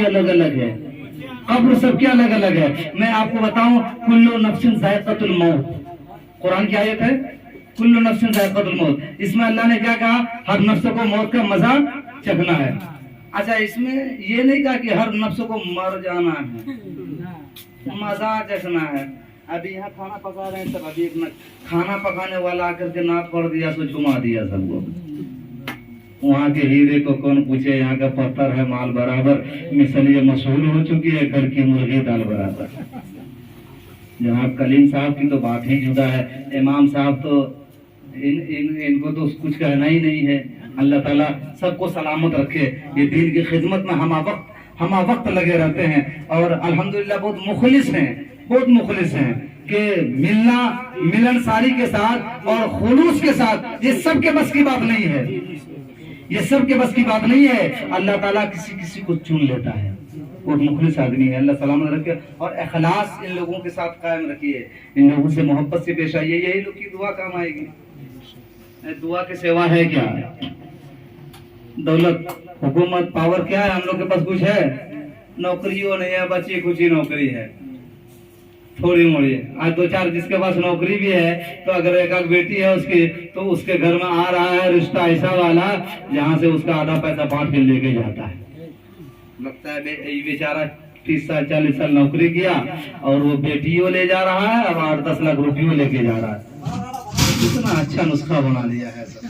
کی الگ الگ ہے، قبر سب کی الگ الگ ہے۔ میں آپ کو بتاؤں، کلو نفس ذائقۃ الموت، قرآن کی آیت ہے کلو نفس ذائقۃ الموت۔ اس میں اللہ نے کیا کہا؟ ہر نفس کو موت کا مزہ چکھنا ہے۔ اچھا، اس میں یہ نہیں کہا کہ ہر نفس کو مر جانا ہے، مزہ چکھنا ہے۔ ابھی یہاں کھانا پکا رہے ہیں سب، ابھی ایک کھانا پکانے والا آ کر کے نعت پڑھ دیا تو جھما دیا سب کو۔ وہاں کے ہیرے کو کون پوچھے، یہاں کا پتھر ہے مال برابر، مثل یہ مشہور ہو چکی ہے گھر کی مرغی دال برابر۔ جناب کلیم صاحب کی تو بات ہی جدا ہے، امام صاحب تو ان کو تو کچھ کہنا ہی نہیں ہے۔ اللہ تعالیٰ سب کو سلامت رکھے، یہ دین کی خدمت میں ہم وقت لگے رہتے ہیں، اور الحمدللہ بہت مخلص ہیں کہ ملنساری کے ساتھ اور خلوص کے ساتھ، یہ سب کے بس کی بات نہیں ہے، یہ سب کے بس کی بات نہیں ہے۔ اللہ تعالیٰ کسی کو چن لیتا ہے، بہت مخلص آدمی ہے، اللہ سلامت رکھے، اور اخلاص ان لوگوں کے ساتھ قائم رکھیے، ان لوگوں سے محبت سے پیش آئیے، یہی لوگ کی دعا کام آئے گی۔ دعا کے سوا ہے کیا؟ دولت، حکومت، پاور کیا ہے؟ ہم لوگ کے پاس کچھ ہے؟ نوکریوں نہیں ہے، بچی کچھ ہی نوکری ہے تھوڑی موڑی۔ آج دو چار جس کے پاس نوکری بھی ہے تو اگر ایک بیٹی ہے اس کی، تو اس کے گھر میں آ رہا ہے رشتہ ایسا والا جہاں سے اس کا آدھا پیسہ بانٹ کے لے کے جاتا ہے۔ لگتا ہے یہ بیچارہ 30 سال 40 سال نوکری کیا اور وہ بیٹیوں لے جا رہا ہے، اب 8-10 لاکھ روپیوں لے کے جا رہا ہے۔ کتنا اچھا نسخہ بنا لیا ہے سر۔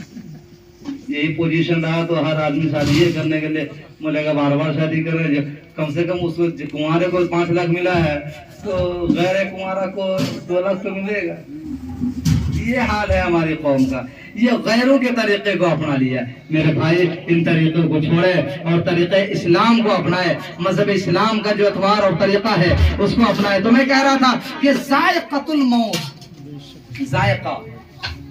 یہی پوزیشن رہا تو ہر آدمی شادی یہ کرنے کے لیے بولے گا بار بار شادی کر رہے، کم سے کم اس کنوارے کو 5 لاکھ ملا ہے تو غیر کنوارا کو 2 لاکھ تو ملے گا۔ یہ حال ہے ہماری قوم کا، یہ غیروں کے طریقے کو اپنا لیا۔ میرے بھائی ان طریقوں کو چھوڑے اور طریقہ اسلام کو اپنائے، مذہب اسلام کا جو اتوار اور طریقہ ہے اس کو اپنائے۔ تو میں کہہ رہا تھا کہ ذائقۃ الموت، ذائقہ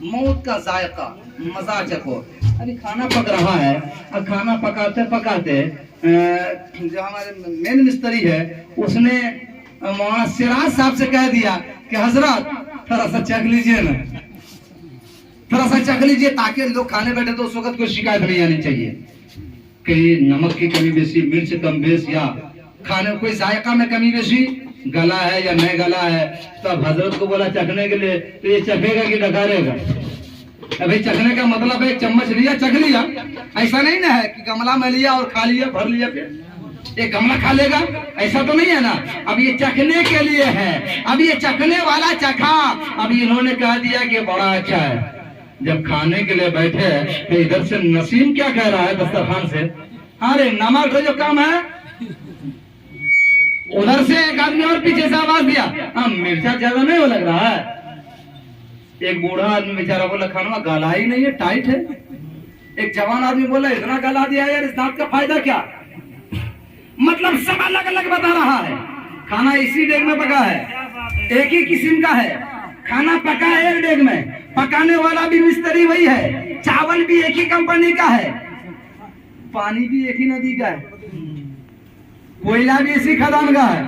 موت کا ذائقہ، مزہ چکھو۔ ابھی کھانا پک رہا ہے، اور کھانا پکاتے پکاتے جو ہمارے مین مستری ہے اس نے مولانا سراج صاحب سے کہہ دیا کہ حضرت تھوڑا سا چکھ لیجئے نا، تھوڑا سا چکھ لیجئے، تاکہ لوگ کھانے بیٹھے تو اس وقت کوئی شکایت نہیں آنی چاہیے کہ نمک کی کمی بیشی، مرچ کم بیش، یا کھانے کوئی ذائقہ میں کمی بیشی گلا ہے یا نہیں گلا ہے۔ تو اب حضرت کو بولا چکھنے کے لیے، تو یہ چکھے گا کہ ڈکارے گا؟ ابھی چکھنے کا مطلب ہے چمچ لیا چکھ لیا، ایسا نہیں نا ہے کہ گملہ میں لیا اور کھا لیا، بھر لیا، پھر ایک گملہ کھا لے گا، ایسا تو نہیں ہے نا۔ اب یہ چکھنے کے لیے ہے، اب یہ چکھنے والا چکھا، اب انہوں نے کہہ دیا کہ بڑا اچھا ہے۔ جب کھانے کے لیے بیٹھے تو ادھر سے نسیم کیا کہہ رہا ہے دسترخوان سے، ارے نمک جو کم ہے۔ ادھر سے ایک آدمی اور پیچھے سے آواز دیا، مرچا زیادہ نہیں ہو لگ رہا ہے۔ ایک بوڑھا آدمی بیچارہ بولا کھانا گلا ہی نہیں ہے، ٹائٹ ہے۔ ایک جوان آدمی بولا اتنا گلا دیا یار، اس دانت کا فائدہ کیا؟ مطلب سب الگ الگ بتا رہا ہے۔ کھانا اسی ڈیگ میں پکا ہے، ایک ہی قسم کا ہے، کھانا پکا ہے ایک ڈیگ میں، پکانے والا بھی مستری وہی ہے، چاول بھی ایک ہی کمپنی کا ہے، پانی بھی ایک ہی ندی کا ہے، کوئلہ بھی اسی کھدان کا ہے،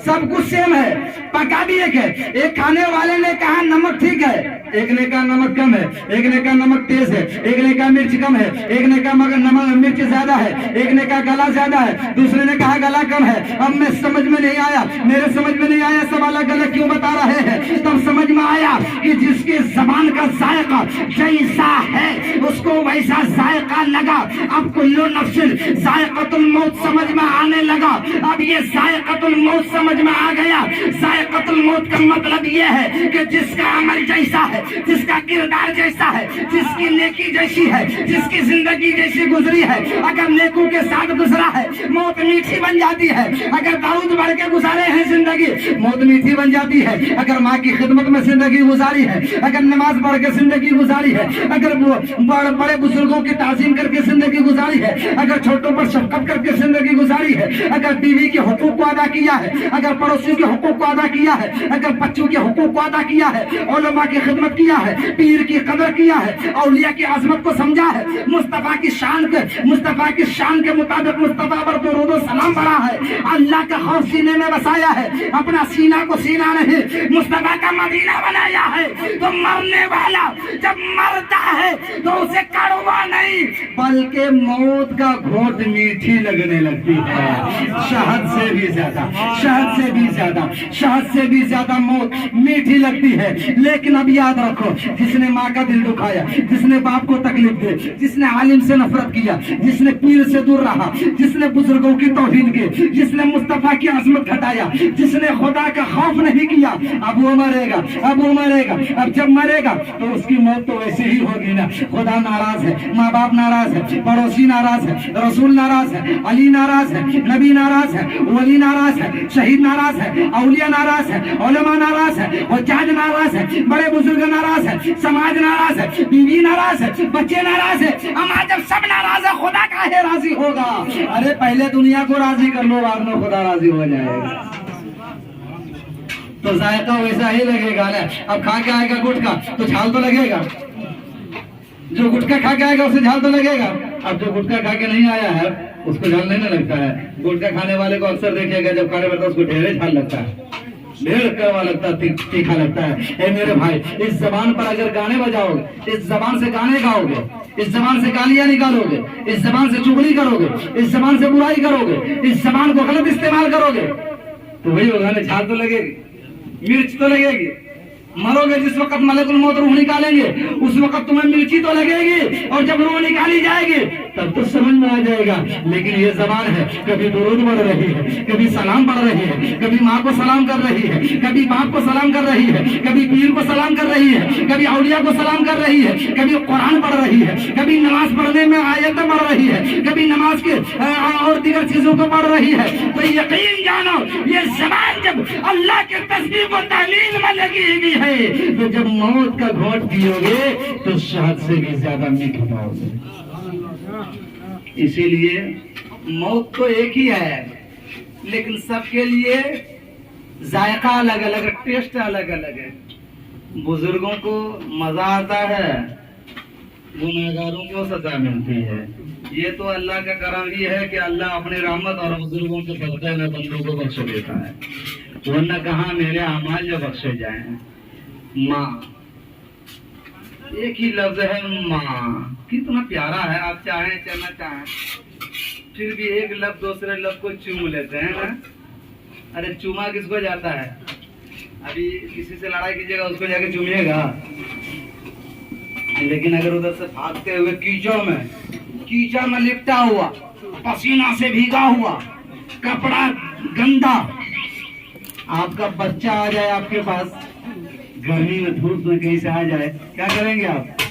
سب کچھ سیم ہے، پکا بھی ایک ہے۔ ایک کھانے والے نے کہا نمک ٹھیک ہے، ایک نے کہا نمک کم ہے، ایک نے کہا نمک تیز ہے، ایک نے کہا مرچ کم ہے، ایک نے کہا مگر نمک مرچ زیادہ ہے، ایک نے کہا گلا زیادہ ہے، دوسرے نے کہا گلا کم ہے۔ اب میں سمجھ میں نہیں آیا، میرے سمجھ میں نہیں آیا سب الگ الگ کیوں بتا رہے ہیں۔ تب سمجھ میں آیا کہ جس کی زبان کا ذائقہ جیسا ہے اس کو ویسا ذائقہ لگا۔ اب کلو نفس ذائقۃ الموت سمجھ میں آنے لگا۔ اب یہ ذائقۃ الموت سمجھ میں آ گیا۔ ذائقۃ الموت کا مطلب یہ ہے کہ جس کا عمل جیسا ہے، جس کا کردار جیسا ہے، جس کی نیکی جیسی ہے، جس کی زندگی جیسی گزری ہے، اگر نیکوں کے ساتھ گزرا ہے موت میٹھی بن جاتی ہے، اگر داؤد بڑھ کے گزارے ہیں زندگی موت میٹھی بن جاتی ہے، اگر ماں کی خدمت میں زندگی گزاری ہے، اگر نماز پڑھ کے زندگی گزاری ہے، اگر بڑے بزرگوں کی تعظیم کر کے زندگی گزاری ہے، اگر چھوٹوں پر شفقت کر کے زندگی گزاری ہے، اگر بیوی کے حقوق کو ادا کیا ہے، اگر پڑوسیوں کے حقوق کو ادا کیا ہے، اگر بچوں کے حقوق کو ادا کیا ہے، علماء کی خدمت کیا ہے، پیر کی قدر کیا ہے، اولیاء کی عظمت کو سمجھا ہے، مصطفیٰ کی شان کے مطابق مصطفیٰ پر درود و سلام پڑھا ہے، اللہ اللہ کا خوف سینے میں بسایا ہے, اپنا سینہ کو سینہ نہیں مصطفیٰ کا مدینہ بنایا ہے, تو مرنے والا جب مرتا ہے تو اسے کڑوا نہیں بلکہ موت کا گھونٹ میٹھی لگنے لگتی ہے, شہد سے بھی زیادہ, شہد سے بھی زیادہ, شہد سے بھی زیادہ موت میٹھی لگتی ہے. لیکن اب یاد رکھو, جس نے ماں کا دل دکھایا, جس نے باپ کو تکلیف دی, جس نے عالم سے نفرت کیا, جس نے پیر سے دور رہا, جس نے بزرگوں کی توہین کی, جس نے مصطفیٰ کی عظمت گھٹایا, جس نے خدا کا خوف نہیں کیا, اب وہ مرے گا, اب وہ مرے گا. اب جب مرے گا تو اس کی موت تو ویسے ہی ہوگی نا. خدا ناراض ہے, ماں باپ ناراض ہے, پڑوسی ناراض ہے, رسول ناراض ہے, علی ناراض ہے, نبی ناراض ہے, ولی ناراض ہے, شہید ناراض ہے, اولیاء ناراض ہے, علماء ناراض ہے, حجاج ناراض ہے, بڑے بزرگ ناراض ہے, سماج ناراض ہے, بیوی ناراض ہے, بچے ناراض ہے. اما جب سب ناراض ہے خدا کاہے راضی ہوگا؟ ارے پہلے دنیا کو راضی کر لو, بعد میں خدا راضی ہو جائے گا. تو ذائقہ ویسا ہی لگے گا نا. اب کھا کے آئے گا گٹکا تو چھال تو لگے گا, جو گٹکا کھا کے آئے گا اسے جھال تو لگے گا. اب جو گٹکا کھا کے نہیں آیا ہے اس کو جھال نہیں لگتا ہے. گٹکا کھانے والے کو اکثر دیکھے گا جب کھانے پڑتا ہے اس کو ڈھیرے جھال لگتا ہے, ڈھیر کڑوا لگتا ہے, تیکھا لگتا ہے. اے میرے بھائی, اس زبان پر اگر گانے بجاؤ گے, اس زبان سے گانے گاؤ گے, اس زبان سے گالیاں نکالو گے, اس زبان سے چغلی کرو گے, اس زبان سے برائی کرو گے, اس زبان کو غلط استعمال کرو گے, تو وہی ہوگا نا, جھال تو لگے گی, مرچ تو لگے گی. مرو گے جس وقت ملک الموت روح نکالیں گے اس وقت تمہیں مرچی تو لگے گی, اور جب روح نکالی جائے گی تب تو سمجھ میں آ جائے گا. لیکن یہ زبان ہے, کبھی درود پڑھ رہی ہے, کبھی سلام پڑھ رہی ہے, کبھی ماں کو سلام کر رہی ہے, کبھی باپ کو سلام کر رہی ہے, کبھی پیر کو سلام کر رہی ہے, کبھی اولیاء کو سلام کر رہی ہے, کبھی قرآن پڑھ رہی ہے, کبھی نماز پڑھنے میں آیتیں پڑھ رہی ہے, کبھی نماز کے اور دیگر چیزوں کو پڑھ رہی ہے. تو یقین جانو یہ زبان جب اللہ کے تسبیح و تحلیل میں لگی ہوئی ہے تو جب موت کا گھونٹ پیو گے تو شہد سے بھی زیادہ میٹھا پاؤ گے. اسی لیے موت تو ایک ہی ہے, لیکن سب کے لیے ذائقہ الگ الگ ہے, ٹیسٹ الگ الگ ہے. بزرگوں کو مزہ آتا ہے, گنہگاروں کو سزا ملتی ہے. یہ تو اللہ کا کرم ہی ہے کہ اللہ اپنی رحمت اور بزرگوں کے صدقے میں بندوں کو بخش دیتا ہے, ورنہ کہاں میرے اعمال جو بخشے جائیں. ماں, ایک ہی لفظ ہے ماں, کتنا پیارا ہے. آپ چاہیں چلنا چاہیں پھر بھی ایک لفظ دوسرے لفظ کو چوم لیتے ہیں نا. ارے چوما کس کو جاتا ہے؟ ابھی کسی سے لڑائی کیجیے گا اس کو جا کے چومیے گا, لیکن اگر ادھر سے بھاگتے ہوئے کیچڑ میں لپٹا ہوا, پسینہ سے بھیگا ہوا, کپڑا گندا, آپ کا بچہ آ جائے آپ کے پاس, گرمی میں دھوپ میں کہیں سے آ جائے, کیا کریں گے آپ؟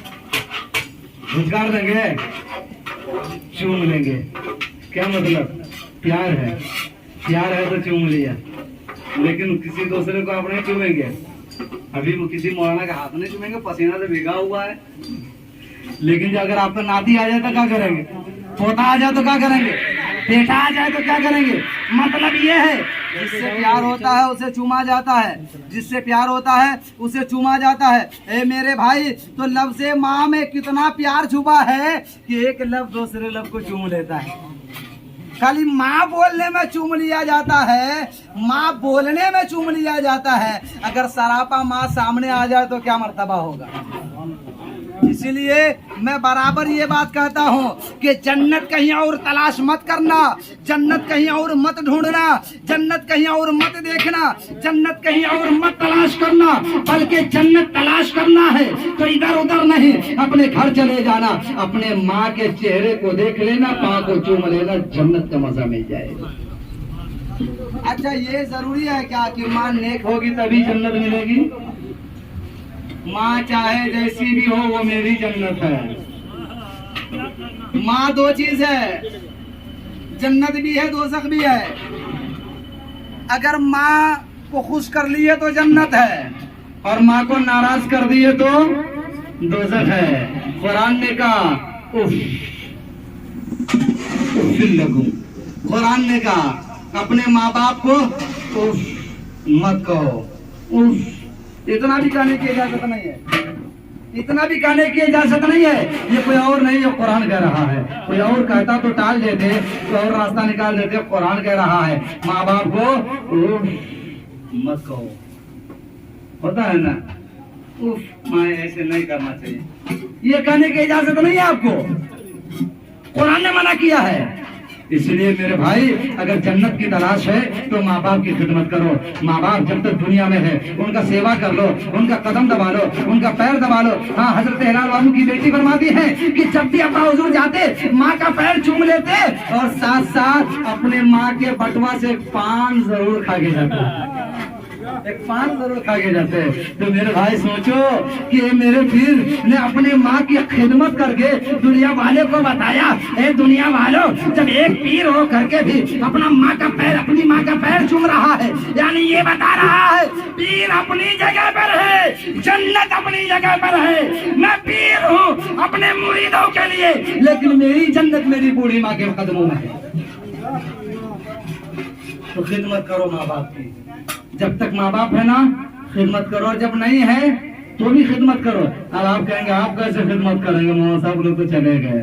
جھٹکار دیں گے, چوم لیں گے. کیا مطلب؟ پیار ہے, پیار ہے تو چوم لیا. لیکن کسی دوسرے کو آپ نہیں چومیں گے. ابھی وہ کسی مولانا کا ہاتھ نہیں چومیں گے, پسینہ سے بھیگا ہوا ہے. لیکن جو اگر آپ کا ناتی آ جائے تو کیا کریں گے؟ پوتا آ جائے تو کیا کریں گے؟ بیٹا آ جائے تو کیا کریں گے؟ مطلب یہ ہے جس سے پیار ہوتا ہے اسے چوما جاتا ہے, جس سے پیار ہوتا ہے اسے چوما جاتا ہے. اے میرے بھائی, تو لفظ ماں میں کتنا پیار چھپا ہے کہ ایک لفظ دوسرے لفظ کو چوم لیتا ہے. خالی ماں بولنے میں چوم لیا جاتا ہے, ماں بولنے میں چوم لیا جاتا ہے. اگر سراپا ماں سامنے آ جائے تو کیا مرتبہ ہوگا. اسی لیے میں برابر یہ بات کہتا ہوں کہ جنت کہیں اور تلاش مت کرنا, جنت کہیں اور مت ڈھونڈنا, جنت کہیں اور مت دیکھنا, جنت کہیں اور مت تلاش کرنا, بلکہ جنت تلاش کرنا ہے تو ادھر ادھر نہیں, اپنے گھر چلے جانا, اپنے ماں کے چہرے کو دیکھ لینا, پاں کو چوم لینا, جنت کا مزہ مل جائے گا. اچھا, یہ ضروری ہے کیا کہ ماں نیک ہوگی تبھی جنت ملے گی؟ ماں چاہے جیسی بھی ہو وہ میری جنت ہے. ماں دو چیز ہے, جنت بھی ہے دوزخ بھی ہے. اگر ماں کو خوش کر لیے تو جنت ہے, اور ماں کو ناراض کر دیے تو دوزخ ہے. قرآن نے کہا قرآن نے کہا اپنے ماں باپ کو مت کہو. اتنا بھی کہنے کی اجازت نہیں ہے. इतना भी कहने की इजाजत नहीं है। ये कोई और नहीं, ये कुरान कह रहा है। कोई और कहता तो टाल देते, कोई और रास्ता निकाल देते। कुरान कह रहा है माँ बाप को उफ मत कहो, होता है ना, उफ माँ ऐसे नहीं करना चाहिए, ये कहने की इजाजत नहीं है आपको, कुरान ने मना किया है। इसलिए मेरे भाई अगर जन्नत की तलाश है तो माँ बाप की खिदमत करो। माँ बाप जब तक दुनिया में है उनका सेवा कर लो, उनका कदम दबा लो, उनका पैर दबा लो। हाँ, हजरत हिलाल बाबू की बेटी फरमाती है कि जब भी अपना हुजूर जाते माँ का पैर चूम लेते और साथ साथ अपने माँ के बटवा से पान जरूर खा के जाते, एक पान जरूर खा के जाते। तो मेरे भाई सोचो कि मेरे पीर ने अपने माँ की खिदमत करके दुनिया वाले को बताया, ए दुनिया वालों, जब एक पीर हो करके भी अपना माँ का पैर, अपनी माँ का पैर चूम रहा है, यानी ये बता रहा है पीर अपनी जगह पर है, जन्नत अपनी जगह पर है। मैं पीर हूँ अपने मुरीदों के लिए, लेकिन मेरी जन्नत मेरी बूढ़ी माँ के कदमों में है। तो खिदमत करो माँ बाप की, जब तक माँ बाप है ना खिदमत करो, जब नहीं है तो भी खिदमत करो। अब आप कहेंगे आप कैसे खिदमत करेंगे, मौला साहब लोग तो चले गए,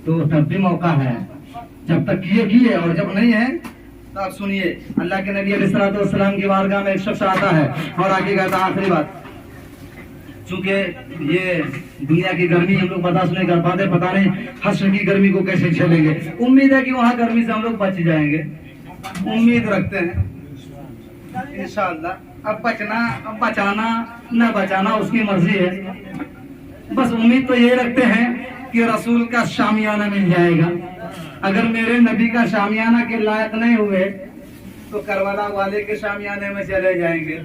तो तब भी मौका है, जब तक किए और जब नहीं है तो आप सुनिए। अल्लाह के नबी अलैहिस्सलाम की बारगाह में एक शख्स आता है और आगे कहता है आखिरी बात, चूंकि ये दुनिया की गर्मी हम लोग बर्दाश्त नहीं कर पाते, पता नहीं हश्र की गर्मी को कैसे झेलेंगे। उम्मीद है कि वहाँ गर्मी से हम लोग बच जाएंगे, उम्मीद रखते हैं इंशाअल्लाह। अब बचाना न बचाना उसकी मर्जी है, बस उम्मीद तो ये रखते हैं कि रसूल का शामियाना मिल जाएगा। अगर मेरे नबी का शामियाना के लायक नहीं हुए तो करबला वाले के शामियाने में चले जाएंगे,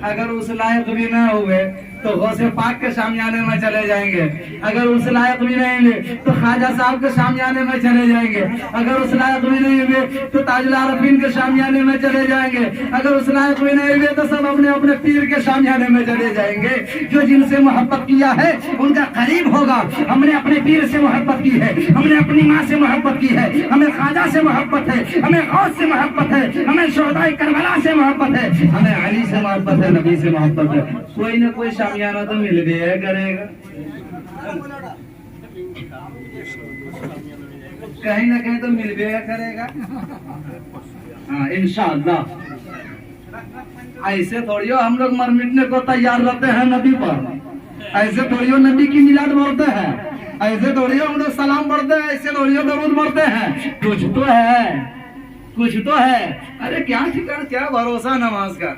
अगर उस लायक भी न हुए तो गौसे पाक के शामियाने में चले जाएंगे, अगर उस लायक भी नहीं हुए तो ख्वाजा साहब के शामियाने में चले जाएंगे, अगर उस लायक भी नहीं हुए तो ताजुल आरफीन के शामियाने में चले जाएंगे, अगर उस लायक भी नहीं हुए तो सब अपने अपने पीर के शामियाने में चले जाएंगे। जो जिनसे मोहब्बत किया है उनका करीब होगा। हमने अपने पीर से मोहब्बत की है, हमने अपनी माँ से मोहब्बत की है, हमें ख्वाजा से मोहब्बत है, हमें गौस से मोहब्बत है, हमें शोहदाए करबला से मोहब्बत है, हमें अली से मोहब्बत है, नबी से मोहब्बत है। कोई न कोई शामियाना तो मिल गया करेगा, कहीं ना कहीं तो मिल गया करेगा। हाँ इंशाअल्लाह। ऐसे थोड़ी हम लोग मर मिटने को तैयार रहते हैं नबी पर, ऐसे थोड़ी नबी की मिलाद बोलते हैं, ऐसे थोड़ी हम लोग सलाम पढ़ते हैं, ऐसे थोड़ी दरूद पढ़ते हैं। कुछ तो है, कुछ तो है। अरे क्या ठिकाना, क्या भरोसा नमाज का,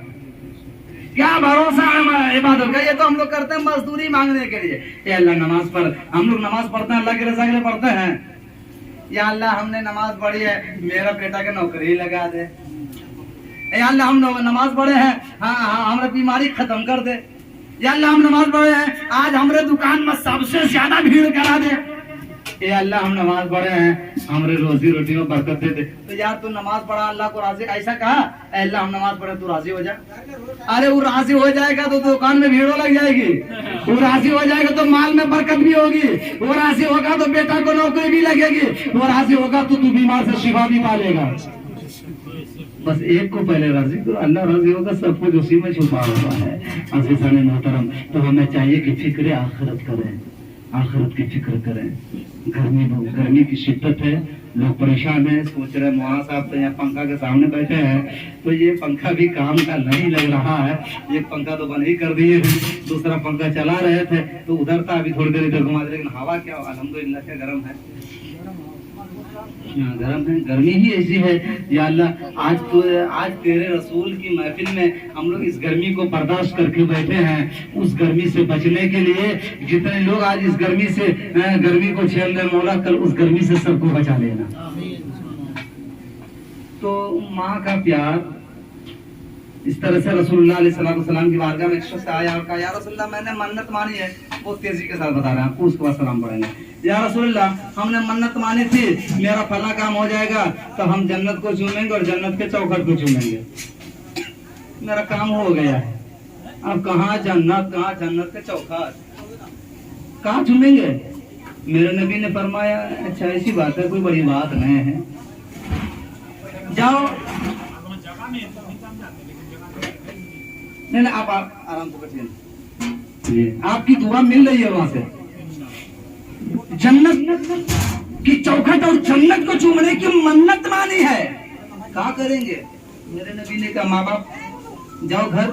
क्या भरोसा है इबादत का। ये तो हम लोग करते हैं मजदूरी मांगने के लिए। ये अल्लाह नमाज पढ़, हम लोग नमाज पढ़ते हैं अल्लाह की रजा के लिए पढ़ते हैं। या अल्लाह हमने नमाज पढ़ी है, मेरा बेटा के नौकरी लगा दे। या अल्लाह हम नमाज पढ़े हैं, हाँ हमारा बीमारी खत्म कर दे। या अल्लाह हम नमाज पढ़े हैं, आज हमारे दुकान में सबसे ज्यादा भीड़ करा दे। ये अल्लाह हम नमाज पढ़े हैं, हमारे रोजी रोटी में बरकत दे दे। तो यार तू नमाज पढ़ा अल्लाह को राजी, ऐसा कहा अल्लाह हम नमाज पढ़े तू राजी हो जा। अरे वो राजी हो जाएगा तो दुकान में भीड़ लग जाएगी, वो राजी हो जाएगा तो माल में बरकत भी होगी, वो राजी होगा तो बेटा को नौकरी भी लगेगी, वो राजी होगा तो तू बीमार से शिफा भी पालेगा। बस एक को पहले राजी करो, अल्लाह राजी होगा, सब कुछ उसी में छुपा हुआ है। अज़ीज़ान मोहतरम, तो हमें चाहिए कि फिक्र आखिरत करें, आखिरत की फिक्र करें। गर्मी की शिद्दत है, लोग परेशान हैं, सोच रहे मौलाना साहब तो यहाँ पंखा के सामने बैठे हैं, तो ये पंखा भी काम का नहीं लग रहा है। एक पंखा तो बंद ही कर दिए, दूसरा पंखा चला रहे थे तो उधर था, अभी थोड़ी देर इधर घुमा दे, लेकिन हवा क्या अल्हम्दुलिल्लाह क्या गर्म है, गर्म है, गर्मी ही ऐसी है। या अल्लाह आज तेरे रसूल की महफिल में हम लोग इस गर्मी को बर्दाश्त करके बैठे हैं। उस गर्मी से बचने के लिए जितने लोग आज इस गर्मी को झेल रहे, मौला कल उस गर्मी से सबको बचा लेना। तो माँ का प्यार इस तरह से रसूलुल्लाह अलैहिस्सलाम की बारगाह में एक शख्स आया और कहा या रसूलुल्लाह मैंने मन्नत मानी है। वो तेजी के साथ बता रहे हैं आपको, उसके बाद सलाम पढ़ेंगे। या रसूलुल्लाह हमने मन्नत मानी थी, मेरा फला काम हो जाएगा तो हम जन्नत को चूमेंगे और जन्नत के चौखट को चूमेंगे। मेरा काम हो गया है, अब कहाँ जन्नत के चौखट कहाँ चूमेंगे? मेरे नबी ने फरमाया अच्छा ऐसी बात है, कोई बड़ी बात नहीं है, जाओ। नहीं आप आराम से बैठिए। जी, आपकी दुआ मिल रही है वहां से। जन्नत की चौखट और जन्नत को चूमने की मन्नत मानी है। क्या करेंगे? मेरे नबी ने कहा, माँ बाप जाओ घर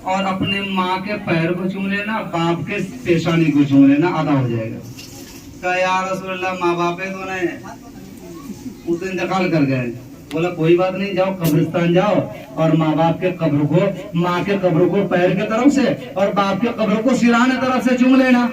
और अपने माँ के पैर को चूम लेना, बाप के पेशानी को चूम लेना, आधा हो जाएगा। कहा या रसूलल्लाह, माँ बाप है तो नहीं, वो तो इंतकाल कर गए। बोला कोई बात नहीं, जाओ कब्रिस्तान जाओ और माँ बाप के कब्र को, माँ के कब्र को पैर के तरफ से और बाप के कब्र को सिराने तरफ से चूम लेना,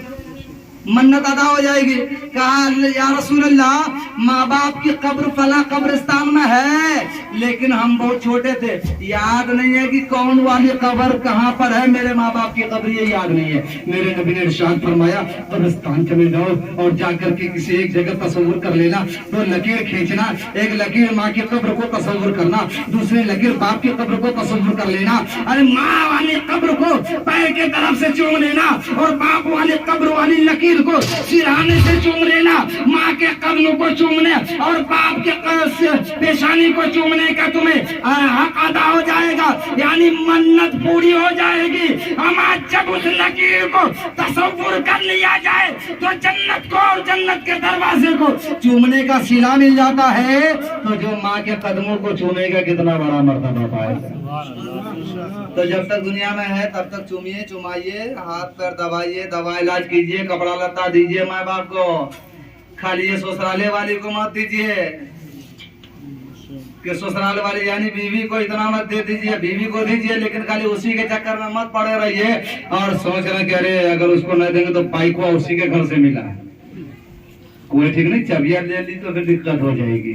मन्नत अदा हो जाएगी। कहा या रसूल अल्लाह, माँ बाप की कब्र फला कब्रिस्तान में है, लेकिन हम बहुत छोटे थे, याद नहीं है कि कौन वाली कब्र कहाँ पर है, मेरे माँ बाप की कब्र ये याद नहीं है। मेरे नबी ने इरशाद फरमाया, कब्रिस्तान चले जाओ और जाकर के किसी एक जगह तस्वीर कर लेना, तो लकीर खींचना, एक लकीर माँ की कब्र को तस्वीर करना, दूसरी लकीर बाप की कब्र को तस्वीर कर लेना। अरे माँ वाली कब्र को पैर के तरफ से चूम लेना और बाप वाली कब्र वाली लकीर को सिरहाने से चूम लेना। माँ के कदमों को चूमने और बाप के पेशानी को चूमने का तुम्हें हक अदा हो जाएगा, यानी मन्नत पूरी हो जाएगी। हम आज जब उस लकीर को तसव्वुर कर लिया जाए तो जन्नत को और जन्नत के दरवाजे को चूमने का सिला मिल जाता है, तो जो माँ के कदमों को चूमेगा कितना बड़ा मर्तबा पाएगा। तो जब तक दुनिया में है तब तक चूमिए, चुमाइए, हाथ पैर दबाइए, दवा इलाज कीजिए, कपड़ा लत्ता दीजिए माँ बाप को, खालिए ससुराले वाली को मत दीजिए कि ससुराल वाली यानी बीवी को इतना मत दे दीजिए, बीवी को दीजिए लेकिन खाली उसी के चक्कर में मत पड़े रहिए और सोच रहे कि अरे अगर उसको नहीं देंगे तो पाइकुआ उसी के घर से मिला है, कोई ठीक नहीं, चबिया ले ली तो फिर दिक्कत हो जाएगी।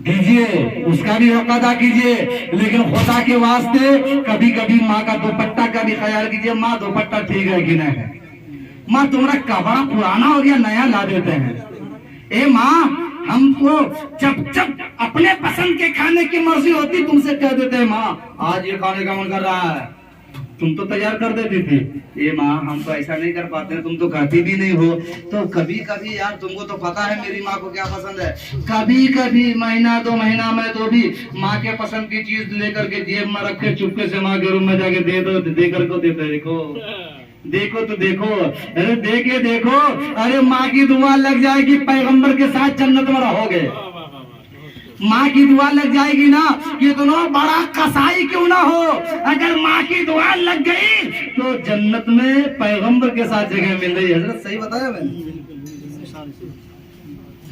दीजिए, उसका भी हक अदा कीजिए, लेकिन खुदा के वास्ते कभी कभी माँ का दुपट्टा का भी ख्याल कीजिए। माँ दुपट्टा ठीक है कि नहीं है? माँ तुम्हारा कपड़ा पुराना हो गया, नया ला देते हैं। ए माँ, हमको जब जब अपने पसंद के खाने की मर्जी होती तुमसे कह देते हैं, माँ आज ये खाने का मन कर रहा है, तुम तो तैयार कर देती थी। ये माँ हम तो ऐसा नहीं कर पाते, तुम तो खाती भी नहीं हो। तो कभी कभी यार तुमको तो पता है मेरी माँ को क्या पसंद है, कभी कभी महीना दो महीना में तो भी माँ के पसंद की चीज लेकर के जेब में रख के चुपके से माँ के रूम में जाके दे दो, दे करके देते, देखो देखो तो देखो, अरे देखे देखो, अरे माँ की दुआ लग जाएगी, पैगंबर के साथ जन्नत में रहोगे। माँ की दुआ लग जाएगी ना, कितना बड़ा कसाई क्यों ना हो, अगर माँ की दुआ लग गई तो जन्नत में पैगंबर के साथ जगह मिल रही है। हजरत सही बताया मैंने,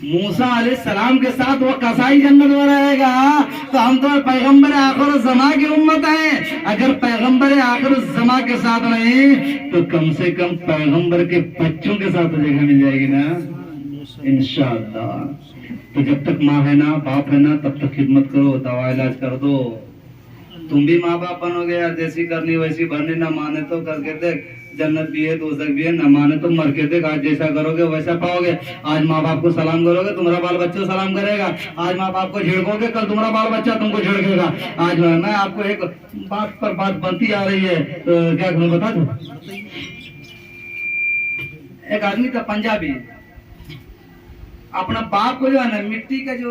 मूसा अलैहिस्सलाम के साथ वो कसाई जन्नत में रहेगा, तो हम तो पैगंबर आखिर ज़मा की उम्मत है। अगर पैगंबर आखिर ज़मा के साथ नहीं तो कम से कम पैगंबर के बच्चों के साथ जगह मिल जाएगी ना, इंशाअल्लाह। तो जब तक माँ है ना, बाप है ना, तब तक खिदमत करो, दवा इलाज कर दो। तुम भी माँ बाप बनोगे यार, जैसी करनी वैसी भरनी, ना माने तो करके देख, जन्नत भी है दोजख भी है, न माने तो मर के देख, आज जैसा करोगे वैसा पाओगे। आज माँ बाप को सलाम करोगे, तुम्हारा बाल बच्चा सलाम करेगा। आज माँ बाप को झिड़कोगे, कल तुम्हारा बाल बच्चा तुमको झिड़केगा। आज मैं आपको एक बात पर बात बनती आ रही है, तो क्या तुम्हें बता दूं। एक आदमी था पंजाबी, अपना बाप को जो है ना, मिट्टी का जो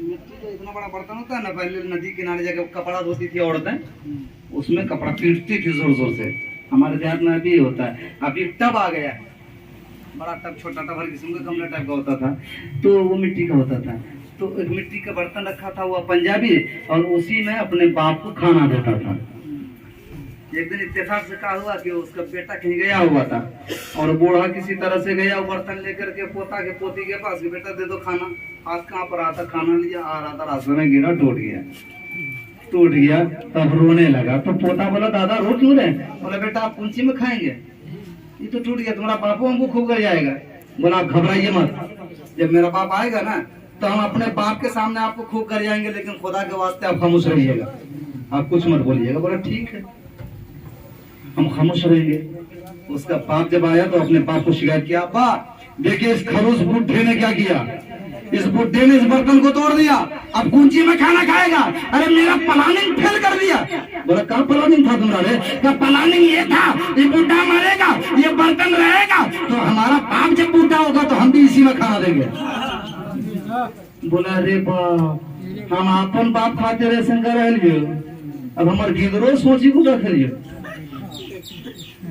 इतना बड़ा बर्तन होता है ना, पहले नदी किनारे जाकर कपड़ा धोती थी औरतें, उसमें कपड़ा पीटती थी जोर जोर से। हमारे देहात में अभी होता है, अभी टब आ गया है, बड़ा टब, छोटा टब हर किस्म का गमला टाइप का होता था, तो वो मिट्टी का होता था। तो एक मिट्टी का बर्तन रखा था हुआ पंजाबी, और उसी में अपने बाप को खाना देता था। एक दिन इत्तेफाक से कहा हुआ कि उसका बेटा कहीं गया हुआ था, और बूढ़ा किसी तरह से गया, वो बर्तन लेकर के पोता के पोती के पास, बेटा दे दो खाना। हाथ कहाँ पर आता, खाना लिया, आ रहा था, रास्ते में गिरा, टूट गया। तब रोने लगा, तो पोता बोला दादा रो क्यों रहे? बोला बेटा आप कुंची में खाएंगे, ये तो टूट गया, तुम्हारा बापू हमको खूब कर जाएगा। बोला आप घबराइए मत, जब मेरा बाप आएगा ना तो हम अपने बाप के सामने आपको खूब कर जाएंगे, लेकिन खुदा के वास्ते आप खामोश रहिएगा, आप कुछ मत बोलिएगा। बोला ठीक है, हम खामोश रहेंगे। उसका बाप जब आया तो अपने बाप को शिकायत किया, अब्बा देखिए इस खरोश बुढ़े ने क्या किया, इस बुढ़े ने इस बर्तन को तोड़ दिया, अब कुंची में खाना खाएगा। अरे मेरा प्लानिंग फेल कर दिया। बोला क्या प्लानिंग था तुम्हारे? क्या प्लानिंग ये था, ये बुढ़ा मरेगा, ये बर्तन रहेगा, तो हमारा बाप जब बूढ़ा होगा तो हम भी इसी में खाना देंगे। बोला अरे बाप, हम अपन बाप खाते रहे शंकर रह, अब हमारे गिदरो सोची को रख लियो,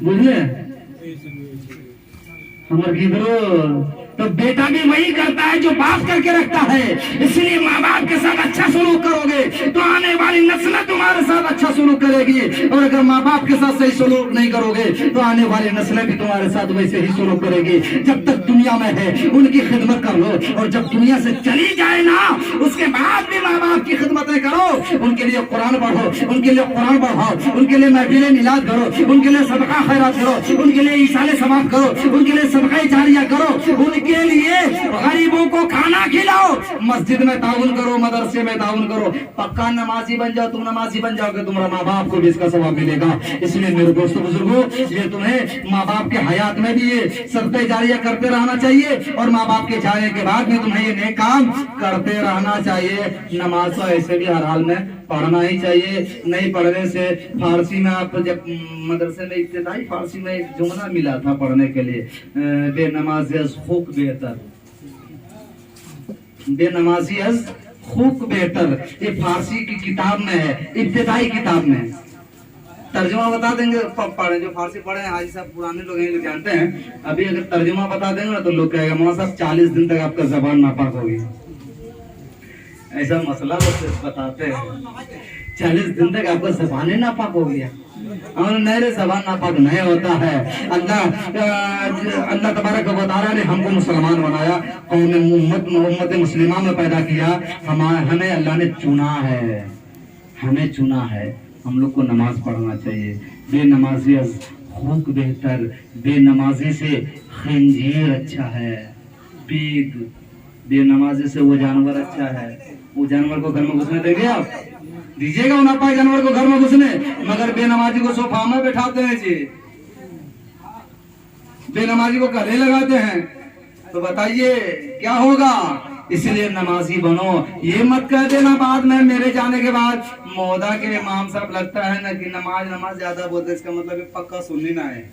बुझले। हमारे किधरो तो बेटा भी वही करता है जो बाप करके रखता है। इसलिए माँ बाप के साथ अच्छा सलूक करोगे तो आने वाली नस्लें तुम्हारे साथ अच्छा सलूक करेगी, और अगर माँ बाप के साथ सही सलूक नहीं करोगे तो आने वाली नस्लें भी तुम्हारे साथ वैसे ही सलूक करेगी। जब तक दुनिया में है उनकी खिदमत कर लो, और जब दुनिया से चली जाए ना उसके बाद भी माँ बाप की खिदमतें करो, उनके लिए कुरान पढ़ो, उनके लिए कुरान पढ़ाओ, उनके लिए महफिल मिलाद करो, उनके लिए सदका खैरात करो, उनके लिए इसाले सवाब करो, उनके लिए सदका जारिया करो, उनके लिए गरीबों को खाना खिलाओ, मस्जिद में ताउन करो, मदरसे में ताउन करो। पक्का नमाजी बन जाओ, तुम नमाजी बन जाओगे, तुम्हारा माँ बाप को भी इसका सवाब मिलेगा। इसलिए मेरे दोस्तों बुजुर्गों, ये तुम्हें माँ बाप के हयात में भी ये सदका जारिया करते रहना चाहिए, और माँ बाप के जाने के बाद भी तुम्हें ये नेक काम करते रहना चाहिए। नमाज तो ऐसे भी हर हाल में पढ़ना ही चाहिए, नहीं पढ़ने से फारसी में आप जब मदरसे में इब्तिदाई फारसी में एक जुमला मिला था पढ़ने के लिए, बेनमाजी अज खूक बेहतर, बेनमाजी अज खूक बेहतर, ये फारसी की किताब में है, इब्तिदाई किताब में। तर्जुमा बता देंगे पढ़े जो फारसी पढ़े हैं हाजी साहब पुराने लोग हैं, जानते हैं। अभी अगर तर्जुमा बता देंगे ना तो लोग कहेगा मौलाना साहब 40 दिन तक आपका जबान नापाक होगी। ऐसा मसला बताते हैं, 40 दिन तक आपका जबान नापाक हो गया, और नहरे जबान नापाक नहीं होता है। अल्लाह तबारक व तआला ने हमको मुसलमान बनाया, उम्मत मुस्लिमा में पैदा किया, हमें अल्लाह ने चुना है, हमें चुना है, हम लोग को नमाज पढ़ना चाहिए। बेनमाजी खूक बेहतर, बेनमाजी से खंजीर अच्छा है, पीग, बेनमाजी से वो जानवर अच्छा है। वो जानवर को घर में घुसने देंगे आप? दीजिएगा उन पाए जानवर को घर में घुसने, मगर बेनमाजी को सोफा में बैठाते हैं जी, बेनमाजी को गले लगाते हैं, तो बताइए क्या होगा? इसलिए नमाजी बनो। ये मत कह देना बाद में मेरे जाने के बाद मौदा के इमाम साहब लगता है ना कि नमाज ज्यादा बोलते, इसका मतलब पक्का सुन्नी ना है।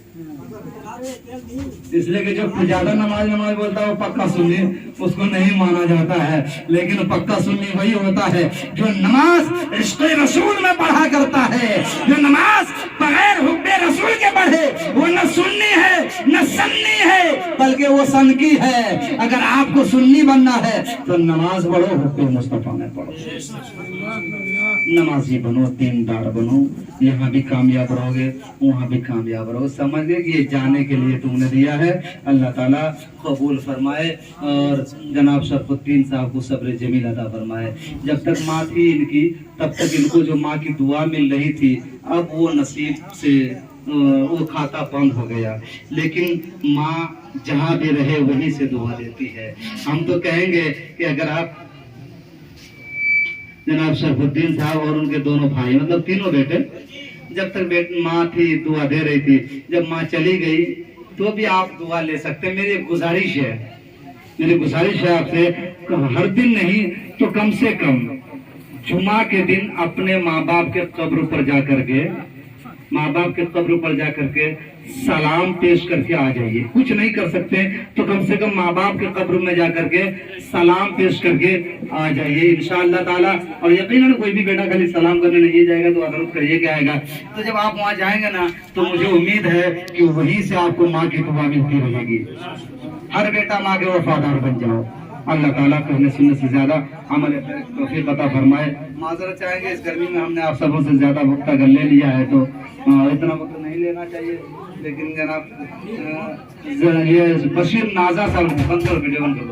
इसलिए कि जो ज्यादा नमाज बोलता है वो पक्का सुन्नी उसको नहीं माना जाता है, लेकिन पक्का सुन्नी वही होता है जो नमाज इश्क़े रसूल में पढ़ा करता है। जो नमाज बगैर हुब्बे रसूल के पढ़े वो न सुन्नी है न सन्नी है, बल्कि वो सनकी है। अगर आपको सुन्नी बनना है तो नमाज पढ़ो, हुक्म मुस्तफा में पढ़ो, नमाजी बनो, दीनदार बनो, यहाँ भी कामयाब रहोगे वहाँ भी कामयाब रहोगे। समझ गए कि ये जाने के लिए तुमने दिया है, अल्लाह ताला कबूल फरमाए, और जनाब शरफुद्दीन साहब को सब्र जमील अता फरमाए। जब तक माँ थी इनकी तब तक इनको जो माँ की दुआ मिल रही थी, अब वो नसीब से वो खाता बंद हो गया, लेकिन माँ जहाँ भी रहे वहीं से दुआ देती है। हम तो कहेंगे कि अगर आप जनाब शरफुद्दीन साहब और उनके दोनों भाई, मतलब तीनों बेटे, जब तक माँ थी दुआ दे रही थी, जब माँ चली गई तो भी आप दुआ ले सकते हैं। मेरी गुजारिश है आपसे, हर दिन नहीं तो कम से कम जुमा के दिन अपने माँ बाप के कब्र पर जा करके सलाम पेश करके आ जाइए। कुछ नहीं कर सकते तो कम से कम माँ बाप के कब्र में जा करके सलाम पेश करके आ जाइए इंशाअल्लाह ताला। और यकीनन कोई भी बेटा खाली सलाम करने नहीं जाएगा तो अदरत करिए क्या आएगा। तो जब आप वहाँ जाएंगे ना तो मुझे उम्मीद है कि वहीं से आपको माँ की दुआ मिलती रहेगी। हर बेटा माँ के वफादार बन जाओ। अल्लाह ताला कहने सुनने से ज्यादा अमल तौफीक अता फरमाए। माजरत चाहेंगे इस गर्मी में हमने आप सबों से ज्यादा वक्त अगर ले लिया है तो इतना वक्त नहीं लेना चाहिए, लेकिन जनाब ये बशीर नाजा साहब बंद करो, वीडियो बंद करो।